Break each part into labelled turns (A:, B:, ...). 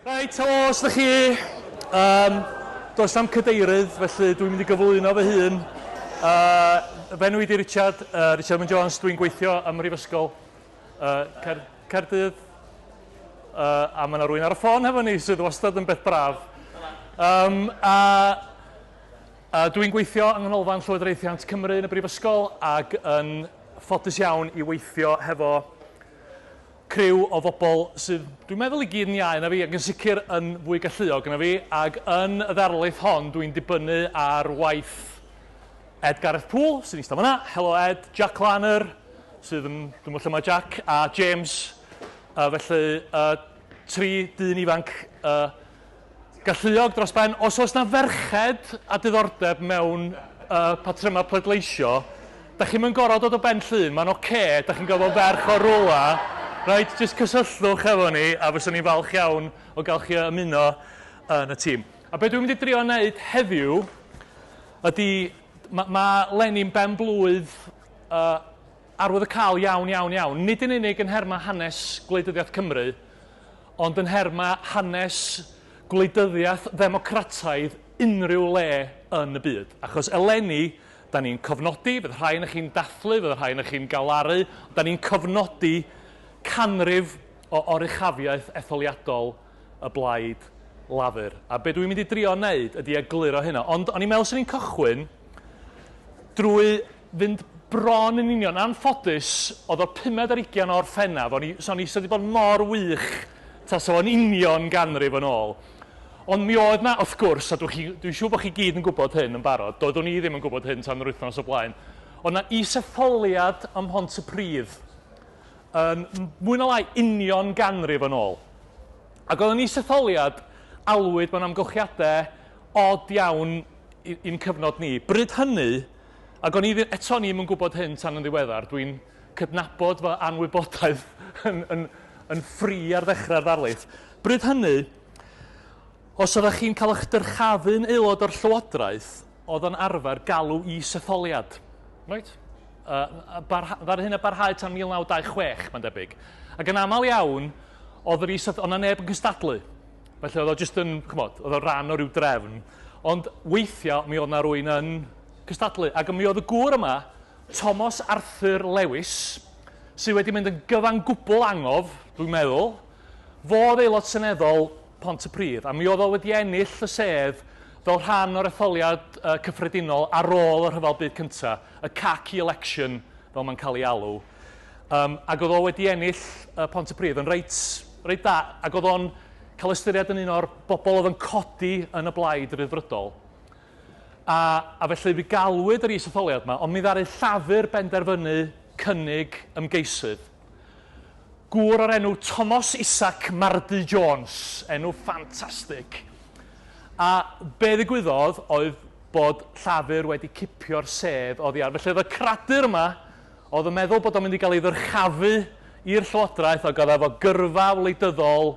A: Reit, helo, os ydych chi. Does am cadeirydd, felly dwi'n mynd i gyflwyno fy hun. Fenw i di Richard, Richard Wyn Jones, dwi'n gweithio ym Mhrifysgol Caerdydd. A mae yna rhywun ar y ffôn hefo ni sydd wastad yn beth braf. Dwi'n gweithio yng nghanolfan llywodraethiant Cymru yn y Brifysgol ac yn ffodus iawn i weithio hefo criw o bobl sydd, dwi'n meddwl i gyd yn iau na fi, ac yn sicr yn fwy galluog na fi, ac yn y ddarlith hon dwi'n dibynnu ar waith Ed Gareth Poole, sy'n eistedd fyna. Helo Ed, Jack Lanner, sydd yn, dwi'n meddwl lle mae Jack, a James. Felly, tri dyn ifanc galluog dros ben. Os oes na ferched a diddordeb mewn patryma pleidleisio, da chi'n mynd gorfod dod o ben llun, mae'n oce, da chi'n gofod ferch o rwla. Right, jyst cysylltwch efo ni, a fyswn ni'n falch iawn o gael chi ymuno yn y tîm. A beth dwi'n mynd i drio wneud heddiw ydy, mae Lenny'n ben blwydd arwydd y cael iawn. Nid yn unig yn herma hanes gwleidyddiaeth Cymru, ond yn herma hanes gwleidyddiaeth ddemocrataidd unrhyw le yn y byd. Achos eleni, da ni'n cofnodi, fydd rhai yn chi'n dathlu, fydd rhai yn chi'n galaru, da ni'n cofnodi canrif o oruchafiaeth etholiadol y blaid Llafur. A be dwi'n mynd i drio wneud ydy egluro hynna. Ond o'n i'n meddwl sy'n ni'n cychwyn drwy fynd bron yn union. Anffodus, oedd o'r 15 o'r Orffennaf, so o'n i wedi bod mor wych tas o'n union ganrif yn ôl. Ond mi oedd na, wrth gwrs, a dwi'n siŵr bod chi gyd yn gwybod hyn yn barod, doeddwn i ddim yn gwybod hyn tan yr wythnos o blaen, oedd na is-etholiad ym Mhontypridd yn mwy na lai union ganrif yn ôl. Ac oedd yn is-etholiad alwyd mewn amgylchiadau od iawn i'n cyfnod ni. Bryd hynny, ac eto ni'n gwybod hyn tan yn ddiweddar, dwi'n cydnabod fy anwybodaeth yn ffri ar ddechrau'r ddarlith. Bryd hynny, os oeddech chi'n cael eich dyrchafu'n aelod o'r llywodraeth, oedd yn arfer galw is-etholiad. Right? Ddar hyn y barhau tan 1926, mae'n debyg. Ac yn aml iawn, oedd na neb yn cystadlu. Felly oedd o jyst yn, chymod, oedd o ran o ryw drefn. Ond weithiau mi oedd na rwy'n yn cystadlu. Ac mi oedd y gŵr yma, Thomas Arthur Lewis, sydd wedi mynd yn gyfan gwbl angof, dwi'n meddwl, fodd aelod seneddol Pontypridd. A mi oedd o wedi ennill y sedd fel rhan o'r etholiad cyffredinol ar ôl yr rhyfel byd cyntaf, y khaki election, fel mae'n cael ei alw. Ac oedd o wedi ennill Pontypridd yn reit da, ac oedd o'n cael ystyried yn un o'r bobl oedd yn codi yn y blaid ryddfrydol. A felly fi galwyd yr is-etholiad yma, ond mi ddaru Llafur benderfynu cynnig ymgeisydd. Gŵr o'r enw Thomas Isaac Mardy Jones, enw ffantastig. A be ddigwyddodd oedd bod Llafur wedi cipio'r sedd oddi ar. Felly oedd y cradur yma, oedd yn meddwl bod o'n mynd i gael ei ddyrchafu i'r llywodraeth, ac oedd efo gyrfa wleidyddol,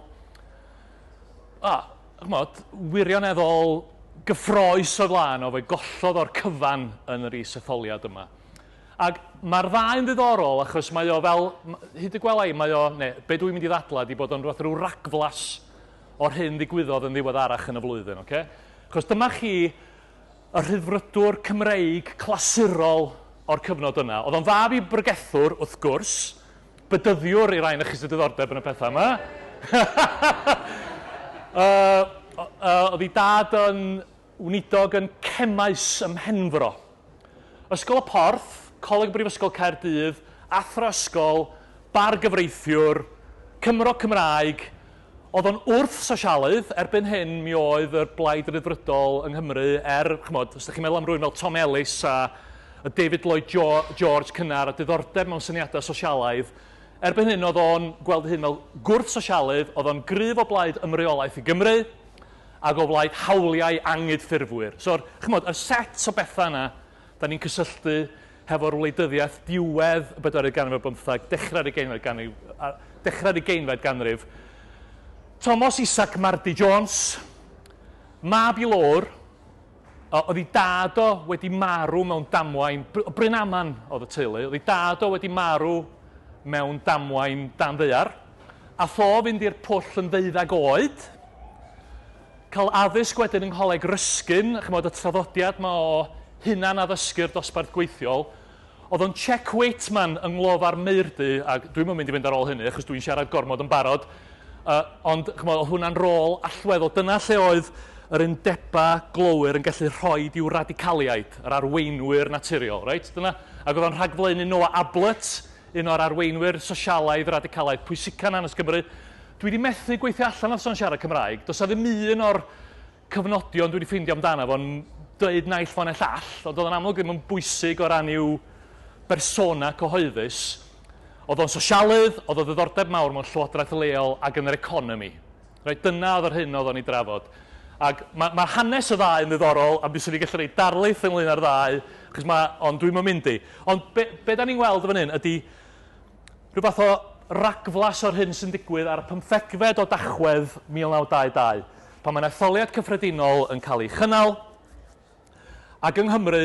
A: wirioneddol gyffroes o flaen, oedd ei gollodd o'r cyfan yn yr is-etholiad yma. Ac mae'r ddau'n ddiddorol, achos mae o fel, hyd y gwela i, be dwi'n mynd i ddadlau, di bod o'n rhyw ragflas o'r hyn ddigwyddodd yn ddiweddarach yn y flwyddyn, oce? Achos dyma chi y rhyddfrydwr Cymreig clasurol o'r cyfnod yna. Oedd o'n fab i bregethwr, wrth gwrs, bydyddiwr i rai na chi sydd diddordeb yn y pethau yma. Oedd ei dad yn wnidog yn Cemais ym Mhenfro. Ysgol y Porth, Coleg Brifysgol Caerdydd, Athro ysgol, bargyfreithiwr, Cymro Cymraeg. Oedd o'n wrth sosialydd, erbyn hyn mi oedd yr blaid ryddfrydol yng Nghymru chymod, os ydych chi'n meddwl am rywun fel Tom Ellis a David Lloyd George cynnar a diddordeb mewn syniadau sosialaidd, erbyn hyn oedd o'n gweld hyn fel gwrth sosialydd, oedd o'n gryf o blaid ymreolaeth i Gymru ac o blaid hawliau angydffurfwyr. So, chymod, y set o bethau yna, da ni'n cysylltu hefo'r wleidyddiaeth diwedd y 14 ganrif o 15, dechrau'r 20 ganrif. Thomas Isaac Mardy Jones, mab i lwr, oedd ei dad o wedi marw mewn damwain, Bryn Aman oedd y teulu, oedd ei dad o wedi marw mewn damwain dan ddaear, a tho fynd i'r pwll yn 12 oed, cael addysg wedyn yng Ngholeg Rysgyn, chymod y traddodiad yma o hunan addysgu'r dosbarth gweithiol, oedd o'n check-weight man yng nglofa'r Meirdy, ac dwi'n mynd i fynd ar ôl hynny, achos dwi'n siarad gormod yn barod, ond chymod, oedd hwnna'n rôl allweddol. Dyna lle oedd yr undeba glowyr yn gallu rhoi i'w radicaliaid, yr arweinwyr naturiol, right? Dyna, ac oedd o'n rhagflaenu Noah Ablett, un o'r arweinwyr sosialaidd radicalaid pwysican Hanes Cymru. Dwi wedi methu gweithio allan os o'n siarad Cymraeg. Does a ddim un o'r cyfnodion dwi wedi ffeindio amdano fo'n dweud naill fo'n e llall, ond oedd yn amlwg ddim yn bwysig o ran i'w bersona cyhoeddus. Oedd o'n sosialydd, oedd o ddiddordeb mawr mewn llywodraeth leol ac yn yr economi. Dyna oedd yr hyn oedd o'n ei drafod. Ac mae hanes y ddau yn ddiddorol, a bys ni gallu gwneud darlith ynglyn â'r ddau, ond dwi'n mynd i. Ond be da ni'n gweld fan hyn ydy rhyw fath o ragflas o'r hyn sy'n digwydd ar y 15fed o Dachwedd 1922, pan mae'n etholiad cyffredinol yn cael ei chynnal, ac yng Nghymru,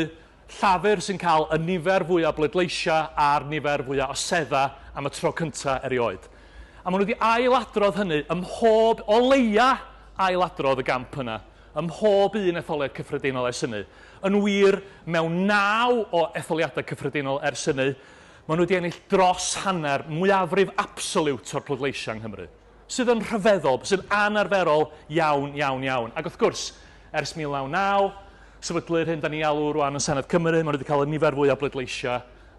A: Llafur sy'n cael y nifer fwyaf bleidleisia a'r nifer fwyaf o sedda am y tro cyntaf erioed. A maen nhw wedi ailadrodd hynny o leia ailadrodd y gamp yna, ym mhob un etholiad cyffredinol ers hynny. Yn wir, mewn 9 o etholiadau cyffredinol ers hynny, maen nhw wedi ennill dros hanner mwyafrif absolute o'r pleidleisia yng Nghymru, sydd yn rhyfeddol, sydd yn anarferol iawn. Ac wrth gwrs, ers 1909, sefydlu'r hyn da ni alw rwan yn Senedd Cymru, maen nhw wedi cael y nifer fwy o bleidleisia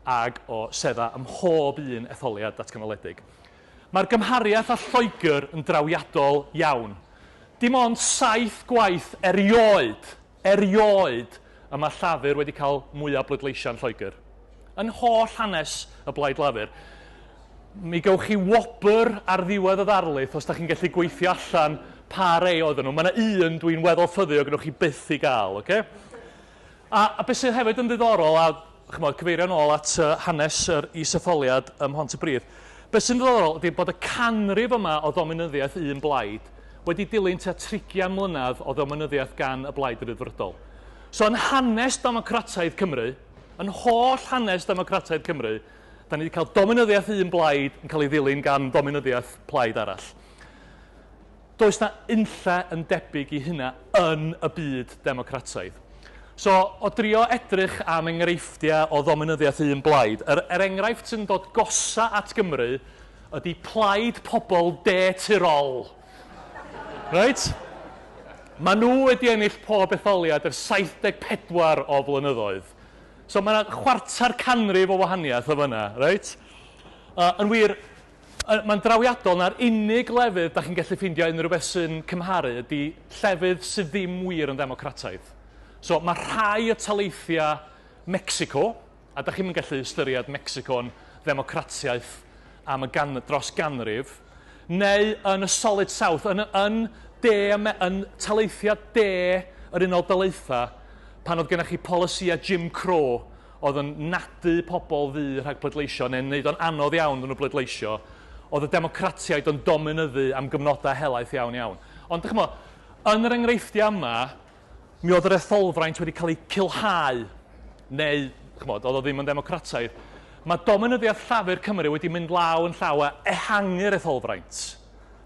A: ag o sedda ym mhob un etholiad datganoledig. Mae'r gymhariaeth a Lloegr yn drawiadol iawn. Dim ond 7 gwaith erioed, y mae Llafur wedi cael mwyaf bleidleisia yn Lloegr. Yn holl hanes y Blaid Lafur. Mi gewch chi wobr ar ddiwedd y ddarlith os da chi'n gallu gweithio allan pa rei oedden nhw. Mae yna un dwi'n weddol ffyddio gynnwch chi byth i gael. Okay? A beth sydd hefyd yn ddiddorol, a cyfeirio nôl at hanes yr is-etholiad ym Mhontypridd, beth sy'n ddiddorol ydy bod y canrif yma o ddominyddiaeth un blaid wedi dilyn tua 30 mlynedd o ddominyddiaeth gan y Blaid Rhyddfrydol. So yn hanes democrataidd Cymru, yn holl hanes democrataidd Cymru, da ni wedi cael dominyddiaeth un blaid yn cael ei ddilyn gan dominyddiaeth plaid arall. Does na unlle yn debyg i hynna yn y byd democrataidd. So, o drio edrych am enghreifftiau o ddominyddiaeth un blaid, yr enghraifft sy'n dod gosa at Gymru ydy plaid pobl de Tirol. Right? Maen nhw wedi ennill pob etholiad yr 74 o flynyddoedd. So mae yna chwarter canrif o wahaniaeth o fyna, right? Yn wir, mae'n drawiadol na'r unig lefydd da chi'n gallu ffeindio unrhyw beth sy'n cymharu ydy llefydd sydd ddim wir yn democrataidd. So mae rhai y taleithia Mexico, a da chi'n gallu ystyried Mexico'n ddemocratiaeth am dros ganrif, neu yn y Solid South, yn taleithia de yr Unol Daleithiau, pan oedd gennych chi polisia Jim Crow, oedd yn nadu pobl ddu rhag pleidleisio, neu'n neud o'n anodd iawn yn y pleidleisio, oedd y democratiaid yn dominyddu am gyfnodau helaeth iawn. Ond dych chi'n yn yr enghreifftiau yma, mi oedd yr etholfraint wedi cael ei cilhau, neu, oedd o ddim yn democrataidd. Mae dominyddiaeth Llafur Cymru wedi mynd law yn llaw a ehangu'r etholfraint.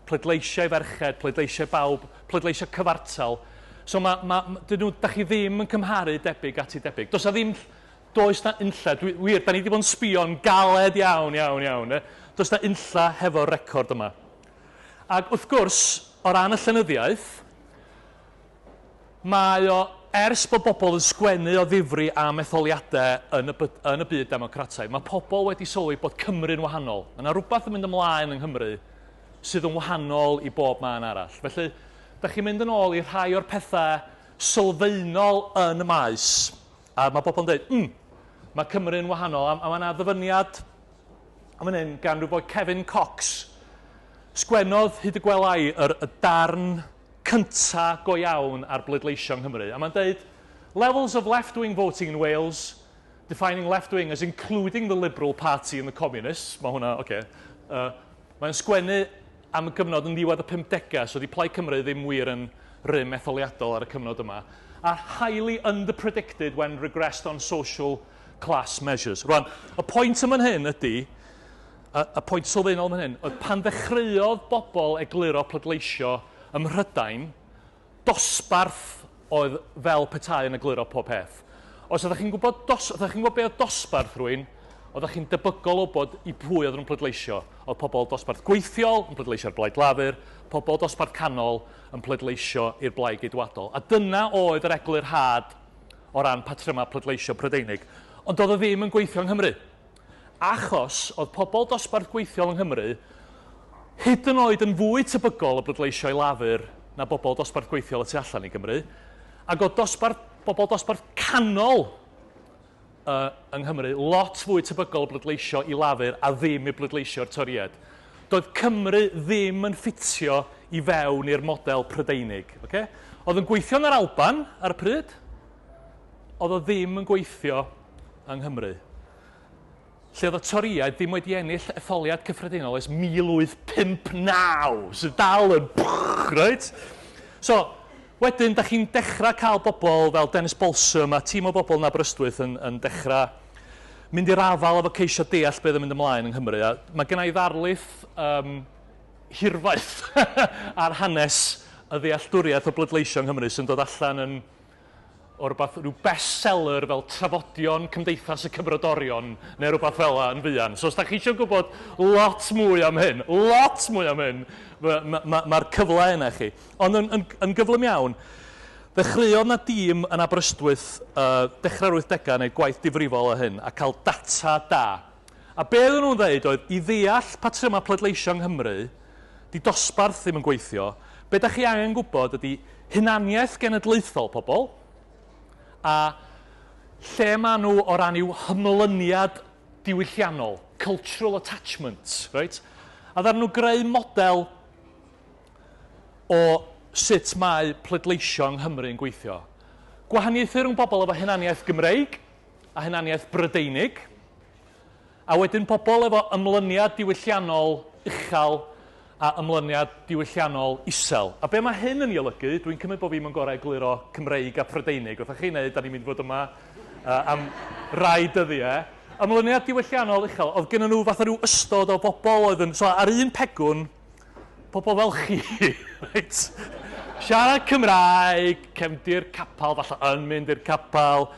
A: Pleidleisiau ferched, pleidleisiau bawb, pleidleisiau cyfartal. So da chi ddim yn cymharu debyg at ei debyg. Does na unlla, wir, da ni wedi bod yn sbio'n galed iawn. Does na unlla hefo'r record yma. Ac wrth gwrs, o ran y llenyddiaeth, mae o, ers bod bobl yn sgwennu o ddifri am etholiadau yn y byd democrataidd, mae pobl wedi sylwi bod Cymru'n wahanol. Yna rhywbeth yn mynd ymlaen yng Nghymru sydd yn wahanol i bob man arall. Felly, da chi'n mynd yn ôl i rhai o'r pethau sylfaenol yn y maes. A mae bobl yn dweud, mae Cymru'n wahanol. A mae yna ddyfyniad gan rhyw boi Kevin Cox. Sgwennodd hyd y gwelai y darn cynta go iawn ar bleidleisio yng Nghymru. A mae'n dweud, levels of left-wing voting in Wales, defining left-wing as including the Liberal Party and the Communists. Mae hwnna, mae'n sgwennu am y gyfnod yn ddiwedd y 50au, so di Plaid Cymru ddim wir yn rym etholiadol ar y cyfnod yma. A highly underpredicted when regressed on social class measures. Rwan, y pwynt yma'n hyn ydy, y pwynt sylfaenol yma'n hyn, oedd pan ddechreuodd bobl egluro pleidleisio ym Mhrydain, dosbarth oedd fel petai yn egluro pob peth. Os ydych chi'n gwybod be oedd dosbarth rhywun, oeddech chi'n debygol o bod i pwy oedd nhw'n pleidleisio. Oedd pobl dosbarth gweithiol yn pleidleisio ar blaid Llafur, pobl dosbarth canol yn pleidleisio i'r blaid geidwadol. A dyna oedd yr eglur had o ran patrymau pleidleisio Prydeinig. Ond oedd o ddim yn gweithio yng Nghymru. Achos oedd pobl dosbarth gweithiol yng Nghymru hyd yn oed yn fwy tebygol o pleidleisio i Llafur na bobl dosbarth gweithiol y tu allan i Gymru. Ac oedd bobl dosbarth canol yng Nghymru lot fwy tebygol o bleidleisio i Llafur a ddim i bleidleisio'r toriad. Doedd Cymru ddim yn ffitio i fewn i'r model Prydeinig. Okay? Oedd yn gweithio yn yr Alban ar y pryd, oedd o ddim yn gweithio yng Nghymru. Lle oedd y toriad ddim wedi ennill etholiad cyffredinol ers 1859, sydd dal yn right? So, wedyn, da chi'n dechrau cael bobl fel Dennis Bolsom a tîm o bobl yn Aberystwyth yn dechrau mynd i'r afal efo ceisio deall beth yn mynd ymlaen yng Nghymru. A mae gen i ddarlith hirfaeth ar hanes y ddealltwriaeth o bleidleisio yng Nghymru sy'n dod allan yn o rhyw bestseller fel Trafodion Cymdeithas y Cymrodorion neu rhywbeth fel yna yn fuan. So os da chi eisiau gwybod lot mwy am hyn, mae'r cyfle yna chi. Ond yn gyflym iawn, ddechreuodd na dîm yn Aberystwyth dechrau'r 80au neu gwaith difrifol o hyn a cael data da. A be oedden nhw'n dweud oedd i ddeall patrymau pleidleisio yng Nghymru, di dosbarth ddim yn gweithio, be da chi angen gwybod ydy hunaniaeth genedlaethol pobl, a lle maen nhw o ran i'w hymlyniad diwylliannol, cultural attachments, right? A ddaru nhw greu model o sut mae pleidleisio yng Nghymru yn gweithio. Gwahaniaethu rhwng bobl efo hunaniaeth Gymreig a hunaniaeth Brydeinig, a wedyn pobl efo ymlyniad diwylliannol uchel a ymlyniad diwylliannol isel. A be mae hyn yn ei olygu, dwi'n cymryd bod fi'n gorau egluro Cymreig a Prydeinig. Wrth chi wneud, da ni'n mynd fod yma am rai dyddiau. Ymlyniad diwylliannol uchel, oedd gen nhw fath o ryw ystod o bobl oedd yn... So ar un pegwn, pobl fel chi, right? Siarad Cymraeg, cefndir capal, falle yn mynd i'r capal.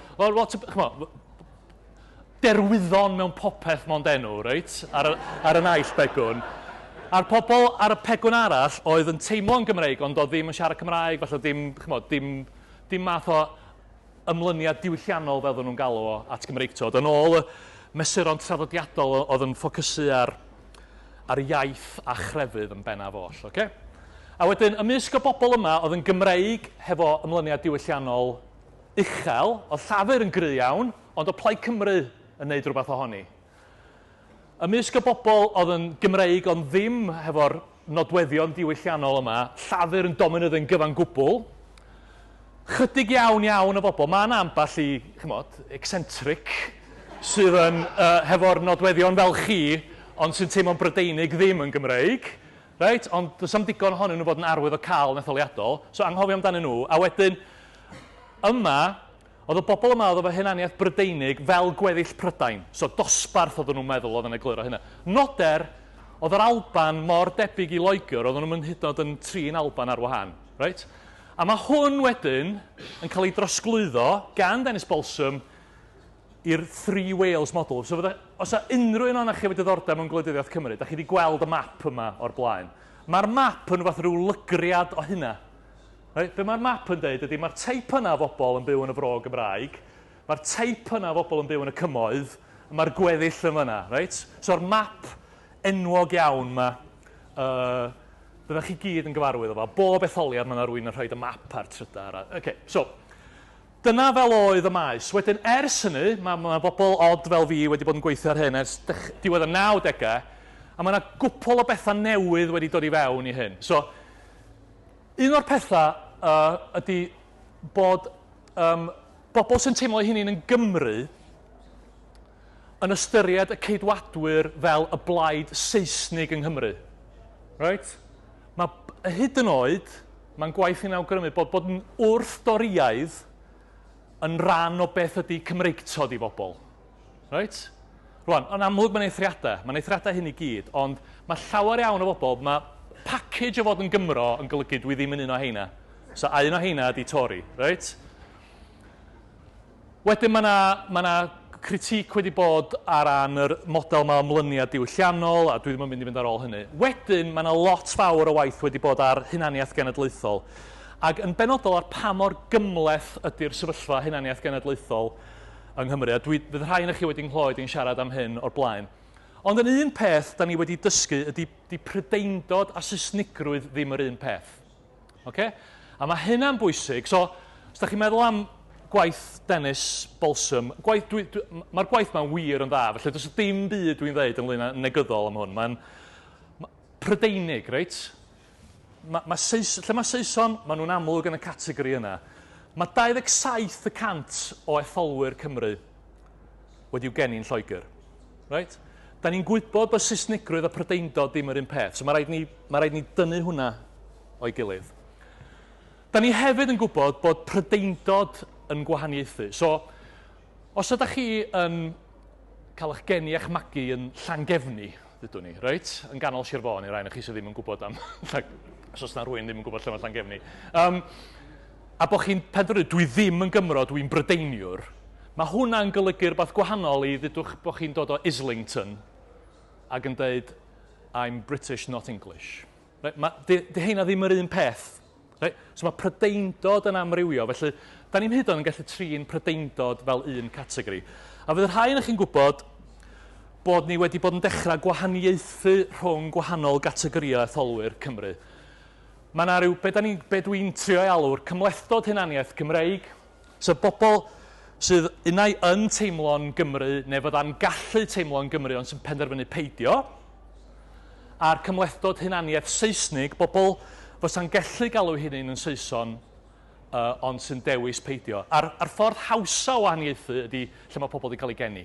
A: Derwyddon mewn popeth mond enw, right? Ar y naill pegwn. A'r pobl ar y pegwn arall oedd yn teimlo'n Gymreig, ond oedd ddim yn siarad Cymraeg, falle dim math o ymlyniad diwylliannol fel nhw'n galw o at Gymreigtod. Yn ôl y mesuron traddodiadol oedd yn ffocysu ar iaith a chrefydd yn bennaf oll. Okay? A wedyn, ymysg o bobl yma oedd yn Gymreig hefo ymlyniad diwylliannol uchel, oedd Llafur yn gry iawn, ond oedd Plaid Cymru yn neud rhywbeth ohoni. Ymysg o bobl oedd yn Gymreig ond ddim hefo'r nodweddion diwylliannol yma, Llafur yn dominydd yn gyfan gwbl. Chydig iawn o bobl, mae yna amball i, eccentric, sydd yn hefo'r nodweddion fel chi, ond sy'n teimlo'n Brydeinig ddim yn Gymreig. Right? Ond does am digon ohonyn nhw fod yn arwydd o cael yn etholiadol, so anghofio amdanyn nhw. A wedyn, yma, oedd y bobl yma oedd efo hunaniaeth Brydeinig fel gweddill Prydain. So dosbarth oedden nhw'n meddwl oedd yn egluro hynna. Noder, oedd yr Alban mor debyg i Loegr, oedden nhw'n hyd yn oed yn trin Alban ar wahân. Right? A mae hwn wedyn yn cael ei drosglwyddo gan Dennis Bolsom i'r Three Wales model. So os yna unrhyw un o'na chi wedi diddordeb mewn gwleidyddiaeth Cymru, da chi wedi gweld y map yma o'r blaen. Mae'r map yn fath rhyw lygriad o hynna. Right? Be mae'r map yn dweud ydy, mae'r teip yna o bobl yn byw yn y fro Gymraeg, mae'r teip yna o bobl yn byw yn y cymoedd, a mae'r gweddill yn fyna. Right? So'r map enwog iawn yma, byddwch chi gyd yn gyfarwydd efo. Bob etholiad mae yna rhywun yn rhoi y map ar trydar. Okay, so, dyna fel oedd y Maes. Wedyn, ers hynny, mae bobl odd fel fi wedi bod yn gweithio ar hyn ers diwedd y 90au, a mae yna gwpl o bethau newydd wedi dod i fewn i hyn. So, un o'r pethau ydy bod bobl sy'n teimlo eu hunain yn Gymru yn ystyried y ceidwadwyr fel y blaid Saesnig yng Nghymru. Right? Mae hyd yn oed, mae'n gwaith i'n awgrymu bod yn wrthdoriaidd yn rhan o beth ydy Cymreigtod i bobl. Right? Rwan, yn amlwg mae'n eithriadau hyn i gyd, ond mae llawer iawn o bobl, mae package o fod yn Gymro yn golygu dwi ddim yn un o heina. So un o heina ydi Tory, right? Wedyn mae yna critic wedi bod ar ran yr model mae ymlyniad diwylliannol, a dwi ddim yn mynd i fynd ar ôl hynny. Wedyn, mae yna lot fawr o waith wedi bod ar hunaniaeth genedlaethol. Ac yn benodol ar pa mor gymleth ydy'r sefyllfa hunaniaeth genedlaethol yng Nghymru. A fydd rhai yn chi wedi'n clywed i'n siarad am hyn o'r blaen. Ond yn un peth da ni wedi dysgu ydy prydeindod a Saesnigrwydd ddim yr un peth. Okay? A mae hynna'n bwysig. So, os da chi'n meddwl am gwaith Dennis Bolswm, mae'r gwaith ma'n wir yn dda, felly does dim byd dwi'n dweud ynglyn â negyddol am hwn. Mae'n Prydeinig, reit? Lle mae Saeson, maen nhw'n amlwg yn y categori yna. Mae 27% o etholwyr Cymru wedi'w genu'n Lloegr. Right? Da ni'n gwybod bod Saesnigrwydd a Prydeindod ddim yr un peth, so mae rhaid ni dynnu hwnna o'i gilydd. Da ni hefyd yn gwybod bod Prydeindod yn gwahaniaethu. So, os ydych chi yn cael eich geni eich magu yn Llangefni, ddydwn ni, right? Yn ganol Sir Fôn, i'r rhain o chi sydd ddim yn gwybod am, os yna rhywun ddim yn gwybod lle mae Llangefni. A bod chi'n penderfynu, dwi ddim yn Gymro, dwi'n Brydeiniwr, mae hwnna'n golygu rhywbeth gwahanol i ddydwch bod chi'n dod o Islington ac yn dweud, I'm British, not English. Right? Di heina ddim yr un peth. Right? So mae Prydeindod yn amrywio, felly da ni'n hyd yn gallu trin Prydeindod fel un categori. A fydd rhai yn chi'n gwybod bod ni wedi bod yn dechrau gwahaniaethu rhwng gwahanol gategoriau etholwyr Cymru. Mae yna rhyw, be dwi'n trio alw'r cymlethdod hunaniaeth Cymreig, so bobl sydd unai yn teimlo'n Gymru neu fydda'n gallu teimlo'n Gymru ond sy'n penderfynu peidio, a'r cymlethdod hunaniaeth Saesnig, bobl fysa'n gallu galw hynny'n yn Saeson ond sy'n dewis peidio. A'r ffordd hawsa o wahaniaethu ydy lle mae pobl wedi cael ei geni.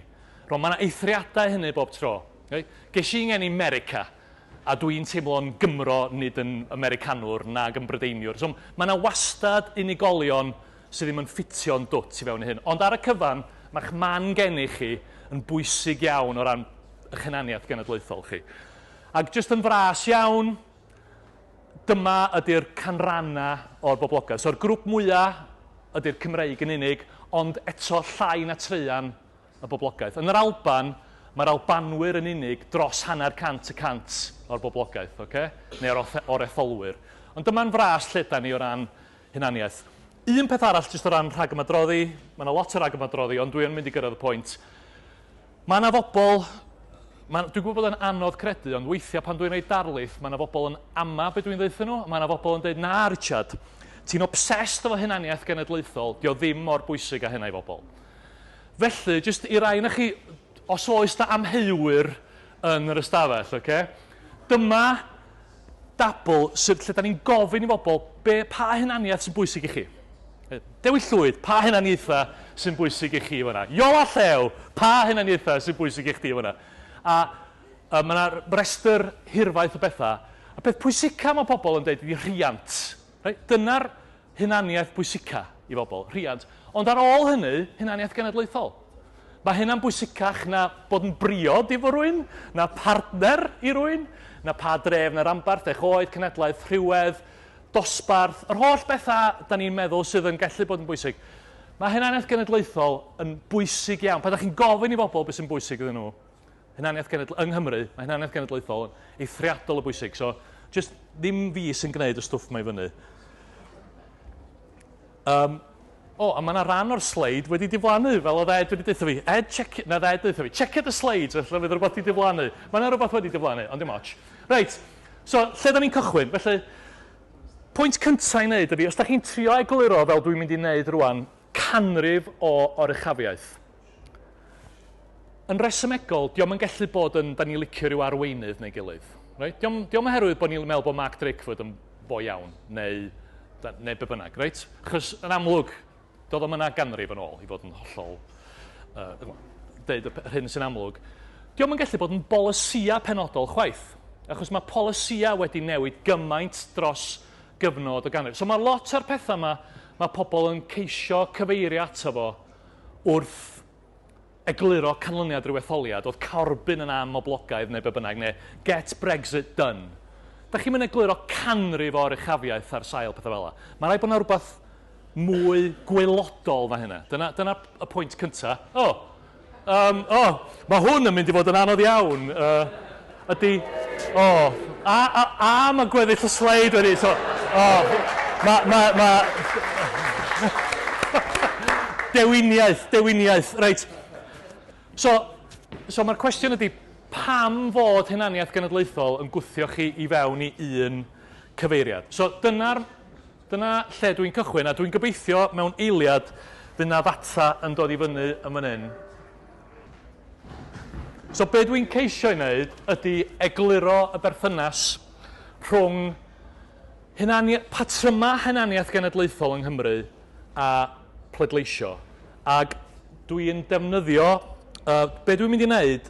A: Mae yna eithriadau hynny bob tro. Okay? Ges i'n geni America, a dwi'n teimlo'n Gymro nid yn Americanwr nag yn Brydeiniwr. So, mae yna wastad unigolion sydd ddim yn ffitio'n dwt i fewn i hyn. Ond ar y cyfan, mae'ch man geni chi yn bwysig iawn o ran eich hunaniaeth genedlaethol chi. Ac jyst yn fras iawn, dyma ydy'r canrannau o'r boblogaeth. So'r grŵp mwyaf ydy'r Cymreig yn unig, ond eto llai na treian y boblogaeth. Yn yr Alban, mae'r Albanwyr yn unig dros 100% o'r boblogaeth, okay? Neu o'r etholwyr. Ond dyma'n fras lle da ni o ran hunaniaeth. Un peth arall jyst o ran rhagymadroddi, mae yna lot o rhagymadroddi, ond dwi'n mynd i gyrraedd y pwynt. Mae yna bobl, dwi'n gwybod bod yn anodd credu, ond weithiau pan dwi'n gwneud darlith, mae yna bobl yn ama beth dwi'n dweithio nhw, mae yna bobl yn dweud, na Richard, ti'n obsessed efo hunaniaeth genedlaethol, dio ddim mor bwysig â hynna i bobl. Felly, jyst i rai na chi, os oes na amheuwyr yn yr ystafell, okay? Dyma dabl lle da ni'n gofyn i bobl pa hunaniaeth sy'n bwysig i chi. Dewi Llwyd, pa hunaniaethau sy'n bwysig i chi fyna? Iola Llew, pa hunaniaethau sy'n bwysig i chdi fyna? A mae yna restr hirfaith o bethau. A beth pwysica mae pobl yn dweud ydi rhiant. Right? Dyna'r hunaniaeth pwysica i bobl, rhiant. Ond ar ôl hynny, hunaniaeth genedlaethol. Mae hynna'n bwysicach na bod yn briod i fo rywun, na partner i rywun, na pa dref, na rambarth, eich oed, cenedlaeth, rhywedd, dosbarth, yr holl bethau da ni'n meddwl sydd yn gallu bod yn bwysig. Mae hunaniaeth genedlaethol yn bwysig iawn. Pan da chi'n gofyn i bobl beth sy'n bwysig iddyn nhw, yng Nghymru, mae hunaniaeth genedlaethol yn eithriadol o bwysig. So, just ddim fi sy'n gwneud y stwff mae fyny. A mae yna ran o'r sleid wedi diflannu, fel oedd Ed wedi dweud fi. Ed dweud fi, check the slides, felly fydd rhywbeth wedi diflannu. Mae yna rhywbeth wedi diflannu, ond dim ots. Reit, so, lle da ni'n cychwyn? Felly, pwynt cyntaf i wneud ydy, os da chi'n trio egluro fel dwi'n mynd i wneud rwan, canrif o oruchafiaeth. Yn resymegol, diolch yn gallu bod yn, da ni'n licio rhyw arweinydd neu gilydd. Right? Diolch yn herwydd bod ni'n meddwl bod Mark Drakeford yn bo iawn, neu be bynnag. Right? Chos yn amlwg, doedd o'm yna ganrif yn ôl i fod yn hollol deud yr hyn sy'n amlwg. Diolch yn gallu bod yn bolysia penodol chwaith. Achos mae polysia wedi newid gymaint dros gyfnod o ganrif. So mae lot o'r pethau mae pobl yn ceisio cyfeirio ato fo wrth egluro canlyniad rhyw etholiad, oedd Corbyn yn am oblogaidd neu be bynnag, neu get Brexit done. da chi'n mynd egluro canrif o'r uchafiaeth ar sail pethau fel yna. Mae rhaid bod yna rhywbeth mwy gwaelodol na hynna. Dyna y pwynt cyntaf. Mae hwn yn mynd i fod yn anodd iawn. Mae gweddill y sleid wedi. Dewiniaeth. Reit. So mae'r cwestiwn ydy, pam fod hunaniaeth genedlaethol yn gwthio chi i fewn i un cyfeiriad? So dyna lle dwi'n cychwyn, a dwi'n gobeithio mewn eiliad fydd na ddata yn dod i fyny yn fan hyn. So be dwi'n ceisio i wneud ydy egluro y berthynas rhwng patryma hunaniaeth genedlaethol yng Nghymru a pleidleisio. Ac dwi'n defnyddio, be dwi'n mynd i wneud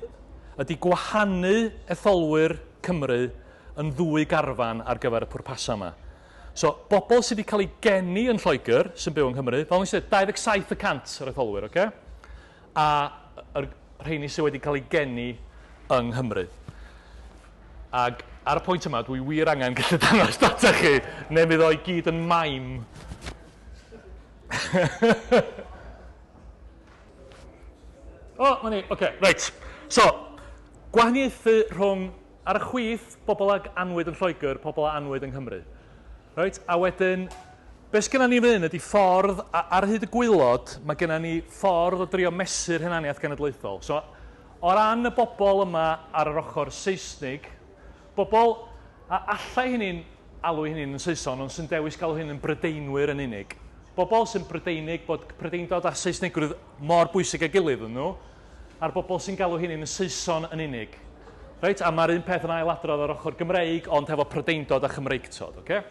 A: ydy gwahanu etholwyr Cymru yn ddwy garfan ar gyfer y pwrpasau yma. So, bobl sydd wedi cael ei geni yn Lloegr, sy'n byw yng Nghymru, fel ni'n dweud, 27% yr etholwyr, okay? A rheini sydd wedi cael ei geni yng Nghymru. Ac ar y pwynt yma, dwi wir angen gallu dangos data chi, neu mi ddoi gyd yn maim. Reit. So, gwahaniaethu rhwng ar y chwith bobl ag anwyd yn Lloegr, pobl ag anwyd yng Nghymru. Right? A wedyn, beth gyda ni fan hyn ydy ffordd, ar hyd y gwaelod, mae gyda ni ffordd o drio mesur hunaniaeth genedlaethol. So, o ran y bobl yma ar yr ochr Saesnig, bobl, a allai hynny'n alw hynny'n yn Saeson, ond sy'n dewis galw hyn yn Brydeinwyr yn unig. Bobl sy'n Brydeinig, bod Prydeindod a Saesnigrwydd mor bwysig ag gilydd yn nhw, a'r bobl sy'n galw hynny'n Saeson yn unig. Right? A mae'r un peth yn ailadrodd ar ochr Gymreig, ond hefo Prydeindod a Chymreigtod. Okay?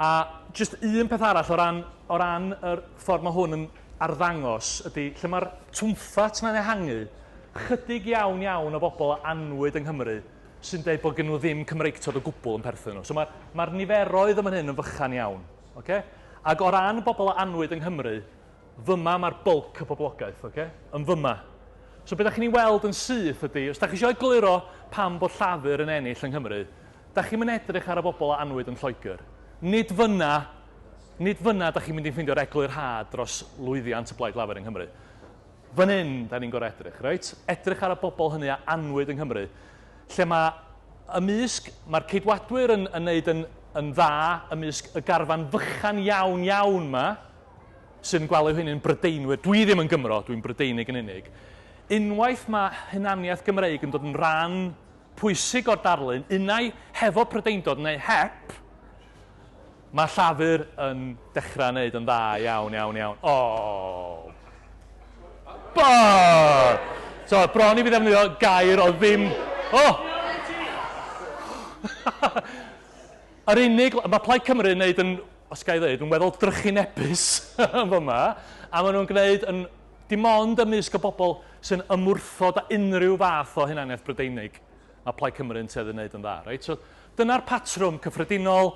A: A jyst un peth arall o ran y ffordd mae hwn yn arddangos ydy lle mae'r twmffat na'n ehangu chydig iawn o bobl anwyd yng Nghymru sy'n dweud bod gen nhw ddim Cymreigtod o gwbl yn perthyn nhw. So mae'r niferoedd yma hyn yn fychan iawn. Okay? Ac o ran bobl anwyd yng Nghymru, fyma mae'r bwlc y boblogaeth. Okay? Yn fyma. So beth ydych chi'n ei weld yn syth ydy, os ydych chi eisiau egluro pam bod Llafur yn ennill yng Nghymru, ydych chi'n mynd edrych ar y bobl anwyd yn Lloegr. Nid fyna ydych chi'n mynd i ffeindio'r eglur had dros lwyddiant y blaid Llafur yng Nghymru. Fan hyn, da ni'n gorau edrych, right? Edrych ar y bobl hynny a anwyd yng Nghymru. Lle mae'r ceidwadwyr yn wneud yn dda ymysg y garfan fychan iawn yma, sy'n gweld hynny'n Brydeinwyr. Dwi ddim yn Gymro, dwi'n Brydeinig yn unig. Unwaith mae hunaniaeth Gymreig yn dod yn rhan pwysig o'r darlun, unai hefo Prydeindod neu hep, mae Llafur yn dechrau wneud yn dda iawn. So, bron i fi ddefnyddio gair o ddim... Yr unig... Mae Plaid Cymru yn wneud yn, os ga i ddweud, yn weddol drychinebus yn fyma, a maen nhw'n gwneud yn dim ond ymysg o bobl sy'n ymwrthod â unrhyw fath o hunaniaeth Brydeinig, a Plaid Cymru yn tuedd yn wneud yn dda. Right? So, dyna'r patrwm cyffredinol.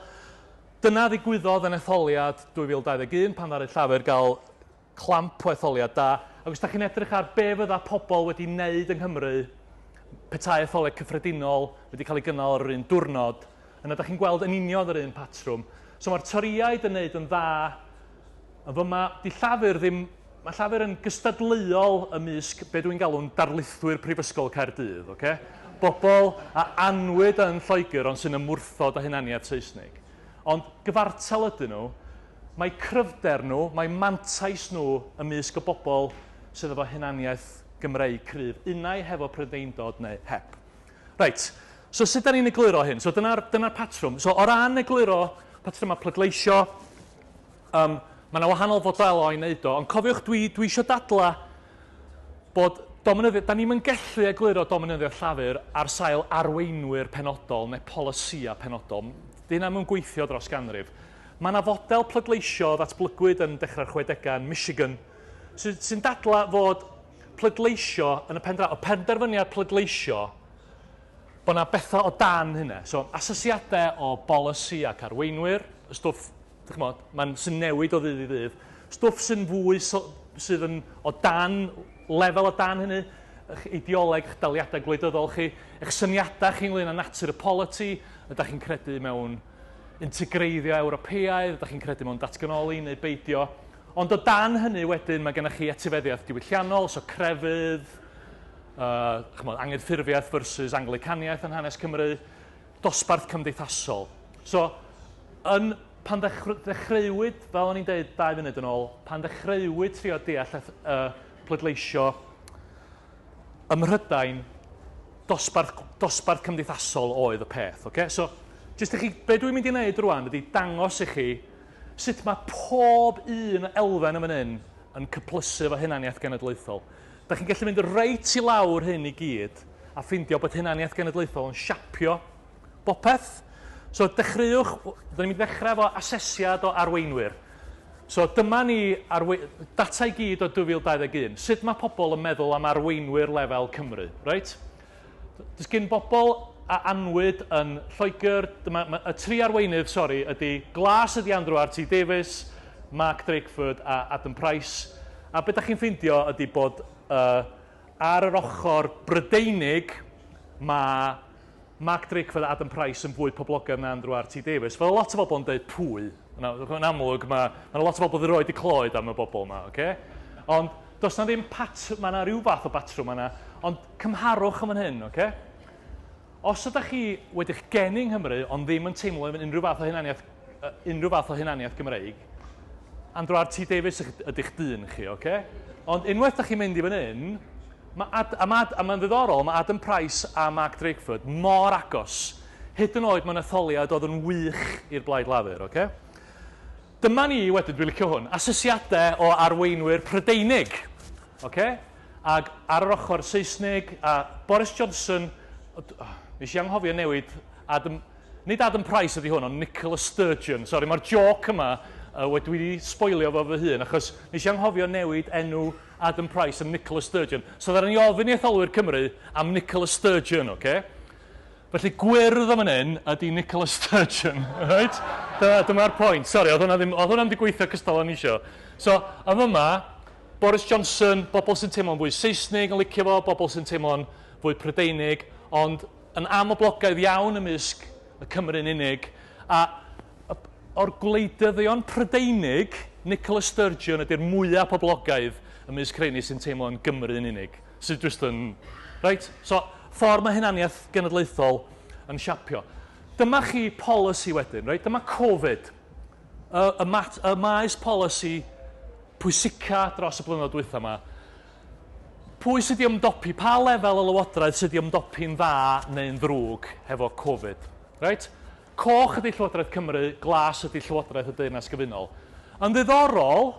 A: Dyna ddigwyddodd yn etholiad 2021 pan ddaru Llafur gael clamp o etholiad da. Ac os da chi'n edrych ar be fydda pobl wedi wneud yng Nghymru, petai etholiad cyffredinol wedi cael ei gynnal ar yr un diwrnod, yna da chi'n gweld yn union yr un patrwm. So mae'r toriaid yn wneud yn dda. A fyma, mae Llafur yn gystadleuol ymysg be dwi'n galw'n darlithwyr Prifysgol Caerdydd. Okay? Bobl a anwyd yn Lloegr ond sy'n ymwrthod â hunaniaeth Saesnig. Ond gyfartal ydyn nhw, mae cryfder nhw, mae mantais nhw ymysg o bobl sydd efo hunaniaeth Gymreig cryf, unai hefo Prydeindod neu hep. Reit, so sut da ni'n egluro hyn? So dyna'r patrwm. So o ran egluro patrwm a pleidleisio, mae yna wahanol fodelo i wneud o, ond cofiwch dwi eisiau dadla bod da ni'n gallu egluro dominyddiaeth Llafur ar sail arweinwyr penodol neu polisia penodol. Di hynna mewn gweithio dros ganrif. Mae yna fodel pleidleisio ddatblygwyd yn dechrau'r 60au yn Michigan sy'n dadla fod pleidleisio yn o penderfyniad pleidleisio bod yna bethau o dan hynna. So, asesiadau o bolisi ac arweinwyr, y stwff, sy'n newid o ddydd i ddydd, stwff sy'n fwy sydd yn o dan, lefel o dan hynny, eich ideoleg, eich daliadau gwleidyddol chi, eich syniadau chi'n ynglyn â natur y polity, ydych chi'n credu mewn integreiddio Ewropeaidd, ydych chi'n credu mewn datganoli neu beidio. Ond o dan hynny wedyn, mae gennych chi etifeddiaeth diwylliannol, so crefydd, anghydffurfiaeth versus anglicaniaeth yn hanes Cymru, dosbarth cymdeithasol. So, pan ddechreuwyd, fel o'n i'n dweud 2 funud yn ôl, pan ddechreuwyd trio deall pleidleisio ym Mhrydain, dosbarth cymdeithasol oedd y peth. Okay? So, jyst i chi, be dwi'n mynd i wneud rwan ydy dangos i chi sut mae pob un elfen yma yn cyplysu fo hunaniaeth genedlaethol. Da chi'n gallu mynd reit i lawr hyn i gyd a ffeindio bod hunaniaeth genedlaethol yn siapio bopeth. So dechreuwch, da ni'n mynd i ddechrau efo asesiad o arweinwyr. So dyma ni data i gyd o 2021. Sut mae pobl yn meddwl am arweinwyr lefel Cymru, right? Does gen bobl a anwyd yn Lloegr, y 3 arweinydd, ydy Glas ydy Andrew R.T. Davies, Mark Drakeford a Adam Price. A beth da chi'n ffeindio ydy bod ar yr ochr Brydeinig mae Mark Drakeford a Adam Price yn fwy poblogaidd na Andrew R.T. Davies. Fel lot o bobl yn dweud pwy. Yn amlwg, mae lot o bobl wedi rhoi clod am y bobl yma. Okay? Ond does na ddim mae yna rhyw fath o batrwm yna, ond cymharwch am hyn. Okay? Os ydych chi wedi'ch geni yng Nghymru, ond ddim yn teimlo yn unrhyw fath o hunaniaeth Gymreig, Andrew R.T. Davies ydych dyn chi, okay? Ond unwaith ydych chi'n mynd i fan hyn, mae'n ddiddorol, mae Adam Price a Mark Drakeford mor agos, hyd yn oed mewn etholiad oedd yn wych i'r Blaid Lafur, okay? Dyma ni wedyn, dwi'n licio hwn, asesiadau o arweinwyr Prydeinig, okay? Ac ar yr ochr Saesnig, a Boris Johnson, nes i anghofio newid, nid Adam Price ydy hwn, ond Nicola Sturgeon. Sori, mae'r joc yma wedi sboilio fo fy hun, achos nes i anghofio newid enw Adam Price yn Nicola Sturgeon. So dda'n ni ofyn i etholwyr Cymru am Nicola Sturgeon, okay? Felly gwyrdd am hyn ydy Nicola Sturgeon, right? Dyma'r pwynt. Sori, oedd hwnna ddim wedi gweithio cystal o'n isio. So, am yma, Boris Johnson, bobl sy'n teimlo'n fwy Saesnig yn licio fo, bobl sy'n teimlo'n fwy Prydeinig, ond yn amoblogaidd iawn ymysg y Cymru'n unig. A o'r gwleidyddion Prydeinig, Nicola Sturgeon ydy'r mwyaf poblogaidd ymysg rheini sy'n teimlo'n Gymru'n unig. Sy'n just yn... Right? So, ffordd mae hunaniaeth genedlaethol yn siapio. Dyma chi policy wedyn, right? Dyma Covid. Y maes policy pwysica dros y blynyddoedd dwytha yma. Pwy sydd wedi ymdopi, pa lefel o lywodraeth sydd wedi ymdopi'n dda neu'n ddrwg hefo Covid? Right? Coch ydy Llywodraeth Cymru, glas ydy Llywodraeth y Deyrnas Gyfunol. Yn ddiddorol,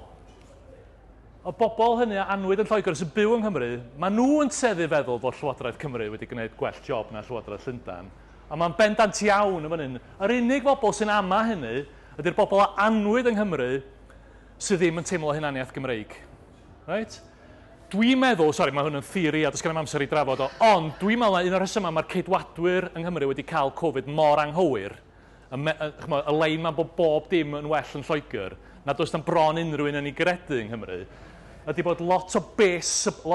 A: o bobl hynny anwyd yn Lloegr sy'n byw yng Nghymru, maen nhw yn seddu feddwl bod Llywodraeth Cymru wedi gwneud gwell job na Llywodraeth Llundain. A mae'n bendant iawn yn fan hyn. Yr unig bobl sy'n ama hynny ydy'r bobl anwyd yng Nghymru sydd ddim yn teimlo hunaniaeth Gymreig. Right? Dwi'n meddwl, mae hwn yn theori a does gen i'm amser i drafod o, ond dwi'n meddwl na un o'r rhesymau mae'r ceidwadwyr yng Nghymru wedi cael Covid mor anghywir. Y lein mae bod bob dim yn well yn Lloegr, nad oes na bron unrhyw un yn ei gredu yng Nghymru, ydy bod lot o